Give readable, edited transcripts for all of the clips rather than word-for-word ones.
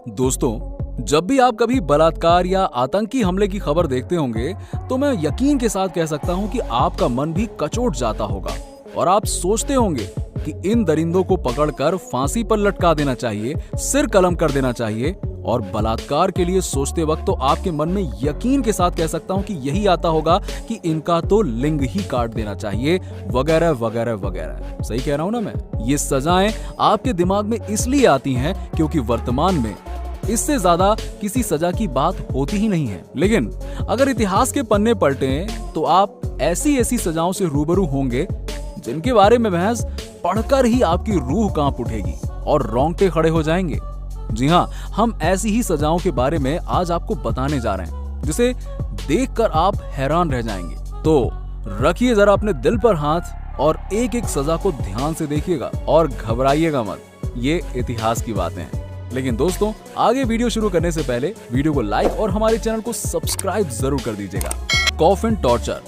दोस्तों, जब भी आप कभी बलात्कार या आतंकी हमले की खबर देखते होंगे तो मैं यकीन के साथ कह सकता हूं कि आपका मन भी कचोट जाता होगा और आप सोचते होंगे कि इन दरिंदों को पकड़कर फांसी पर लटका देना चाहिए, सिर कलम कर देना चाहिए। और बलात्कार के लिए सोचते वक्त तो आपके मन में यकीन के साथ कह सकता हूं कि यही आता होगा कि इनका तो लिंग ही काट देना चाहिए, वगैरह वगैरह वगैरह। सही कह रहा हूं ना मैं? ये सजाएं आपके दिमाग में इसलिए आती हैं क्योंकि वर्तमान में इससे ज्यादा किसी सजा की बात होती ही नहीं है। लेकिन अगर इतिहास के पन्ने पलटें तो आप ऐसी ऐसी सजाओं से रूबरू होंगे जिनके बारे में महज पढ़कर ही आपकी रूह कांप उठेगी और रोंगटे खड़े हो जाएंगे। जी हाँ, हम ऐसी ही सजाओं के बारे में आज आपको बताने जा रहे हैं जिसे देखकर आप हैरान रह जाएंगे। तो रखिए जरा अपने दिल पर हाथ और एक एक सजा को ध्यान से देखिएगा और घबराइएगा मत, ये इतिहास की बातें हैं। लेकिन दोस्तों, आगे वीडियो शुरू करने से पहले वीडियो को लाइक और हमारे चैनल को सब्सक्राइब जरूर कर दीजिएगा। कॉफिन टॉर्चर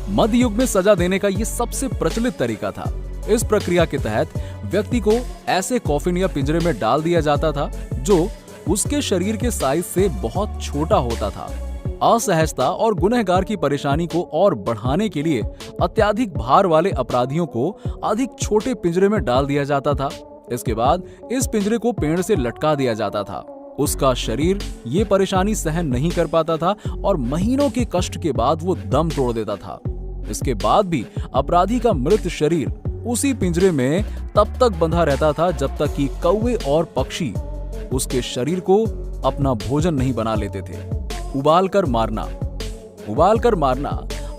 मध्य युग में सजा देने का ये सबसे प्रचलित तरीका था। इस प्रक्रिया के तहत व्यक्ति को ऐसे कॉफिन या पिंजरे में डाल दिया जाता था जो उसके शरीर के साइज से बहुत छोटा होता था। असहजता और गुनहगार की परेशानी को और बढ़ाने के लिए अत्यधिक भार वाले अपराधियों को अधिक छोटे पिंजरे में डाल दिया जाता था। इसके बाद इस पिंजरे को पेड़ से लटका दिया जाता था। उसका शरीर ये परेशानी सहन नहीं कर पाता था और महीनों के कष्ट के बाद वो दम तोड़ देता था। इसके बाद भी अपराधी का मृत शरीर उसी पिंजरे में तब तक बंधा रहता था जब तक कि कौवे और पक्षी उसके शरीर को अपना भोजन नहीं बना लेते थे। उबालकर मारना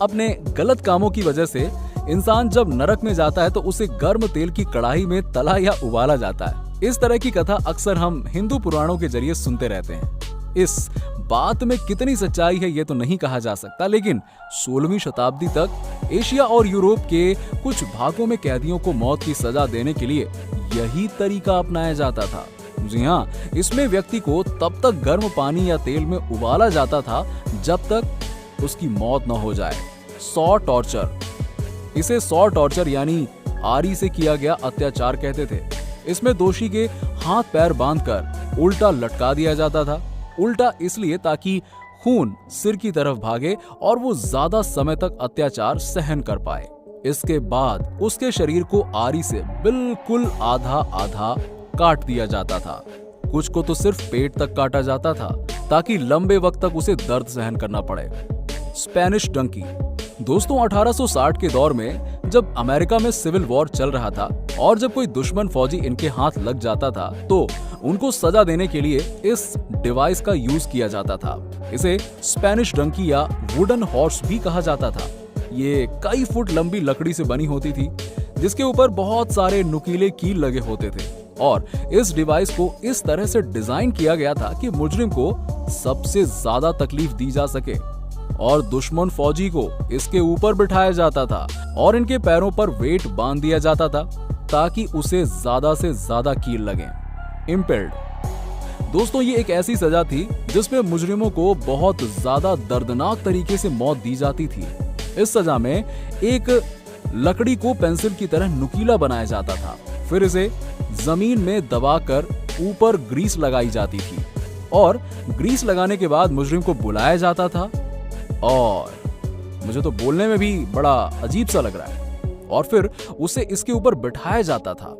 अपने गलत कामों की वजह से इंसान जब नरक में जाता है तो उसे गर्म तेल की कढ़ाई में तला या उबाला जाता है। इस तरह की कथा अक्सर हम हिंदू पुराणों के जरिए सुनते रहते हैं। इस बात में कितनी सच्चाई है ये तो नहीं कहा जा सकता, लेकिन 16वीं शताब्दी तक एशिया और यूरोप के कुछ भागों में कैदियों को मौत की सजा देने के लिए यही तरीका अपनाया जाता था। जी हाँ, इसमें व्यक्ति को तब तक गर्म पानी या तेल में उबाला जाता था जब तक उसकी मौत न हो जाए। सॉ टॉर्चर, इसे सॉ टॉर्चर यानी आरी से किया गया अत्याचार कहते थे। इसमें दोषी के हाथ पैर बांधकर उल्टा लटका दिया जाता था। उल्टा इसलिए ताकि खून सिर की तरफ भागे और वो ज्यादा समय तक अत्याचार सहन कर पाए। इसके बाद उसके शरीर को आरी से बिल्कुल आधा आधा काट दिया जाता था। कुछ को तो सिर्फ पेट तक काटा जाता था ताकि लंबे वक्त तक उसे दर्द सहन करना पड़े। स्पेनिश डंकी, दोस्तों 1860 के दौर में जब अमेरिका में सिविल वॉर चल रहा था और जब कोई दुश्मन फौजी इनके हाथ लग जाता था तो उनको सजा देने के लिए इस डिवाइस का यूज किया जाता था। इसे स्पेनिश डंकी या वुडन हॉर्स भी कहा जाता था। ये कई फुट लंबी लकड़ी से बनी होती थी जिसके ऊपर बहुत सारे नुकीले कील लगे होते थे और इस डिवाइस को इस तरह से डिजाइन किया गया था कि मुजरिम को सबसे ज्यादा तकलीफ दी जा सके और दुश्मन फौजी को इसके ऊपर बिठाया जाता था और इनके पैरों पर वेट बांध दिया जाता था ताकि उसे ज्यादा से ज्यादा कील लगे। इम्पेल्ड, दोस्तों ये एक ऐसी सजा थी जिसमें मुजरिमों को बहुत ज्यादा दर्दनाक तरीके से मौत दी जाती थी। इस सजा में एक लकड़ी को पेंसिल की तरह नुकीला बनाया जाता था, फिर इसे जमीन में दबाकर ऊपर ग्रीस लगाई जाती थी और ग्रीस लगाने के बाद मुजरिम को बुलाया जाता था और मुझे तो बोलने में भी बड़ा अजीब सा लग रहा है और फिर उसे इसके ऊपर बिठाया जाता था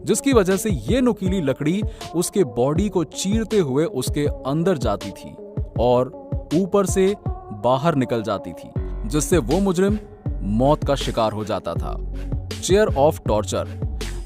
जिसकी वजह से ये नुकीली लकड़ी उसके बॉडी को चीरते हुए उसके अंदर जाती थी और ऊपर से बाहर निकल जाती थी जिससे वो मुजरिम मौत का शिकार हो जाता था। चेयर ऑफ टॉर्चर,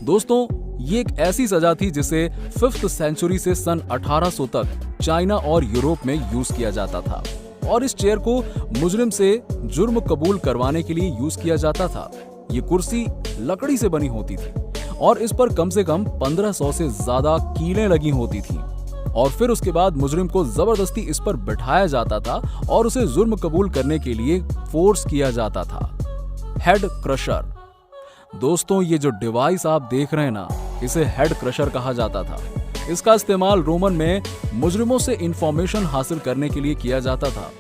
दोस्तों ये एक ऐसी सजा थी जिसे 5th सेंचुरी से सन 1800 तक चाइना और यूरोप में यूज किया जाता था और इस चेयर को मुजरिम से जुर्म कबूल करवाने के लिए यूज किया जाता था। ये कुर्सी लकड़ी से बनी होती थी और इस पर कम से कम 1500 से ज्यादा कीलें लगी होती थी और फिर उसके बाद मुजरिम को जबरदस्ती इस पर बिठाया जाता था और उसे जुर्म कबूल करने के लिए फोर्स किया जाता था। हेड क्रशर, दोस्तों ये जो डिवाइस आप देख रहे हैं ना, इसे हेड क्रशर कहा जाता था। इसका इस्तेमाल रोमन में मुजरिमों से इंफॉर्मेशन हासिल करने के लिए किया जाता था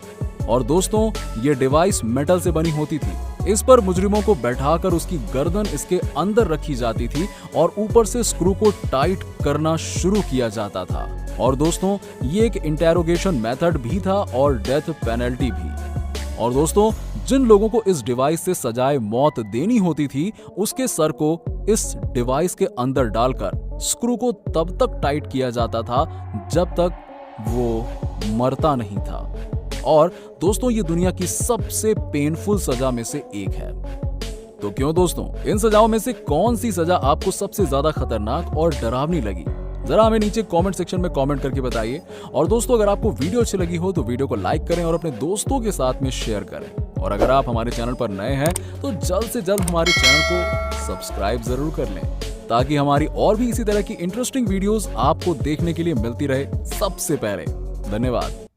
और दोस्तों ये डिवाइस मेटल से बनी होती थी। इस पर मुजरिमों को बैठाकर उसकी गर्दन इसके अंदर रखी जाती थी और ऊपर से स्क्रू को टाइट करना शुरू किया जाता था। और दोस्तों, ये एक इंटेरोगेशन मेथड भी था और डेथ पेनल्टी भी। और दोस्तों, जिन लोगों को इस डिवाइस से सजाए मौत देनी होती थी, उसके सर को इस डिवाइस के अंदर डालकर स्क्रू को तब तक टाइट किया जाता था जब तक वो मरता नहीं था। और दोस्तों, ये दुनिया की सबसे पेनफुल सजा में से एक है। तो क्यों दोस्तों, इन सजाओं में से कौन सी सजा आपको सबसे ज्यादा खतरनाक और डरावनी लगी? जरा हमें नीचे कमेंट सेक्शन में कमेंट करके बताइए। और दोस्तों, अगर आपको वीडियो अच्छी लगी हो तो वीडियो को लाइक करें और अपने दोस्तों के साथ में शेयर करें। और अगर आप हमारे चैनल पर नए हैं तो जल्द से जल्द हमारे चैनल को सब्सक्राइब जरूर कर लें, ताकि हमारी और भी इसी तरह की इंटरेस्टिंग वीडियोस आपको देखने के लिए मिलती रहे सबसे पहले। धन्यवाद।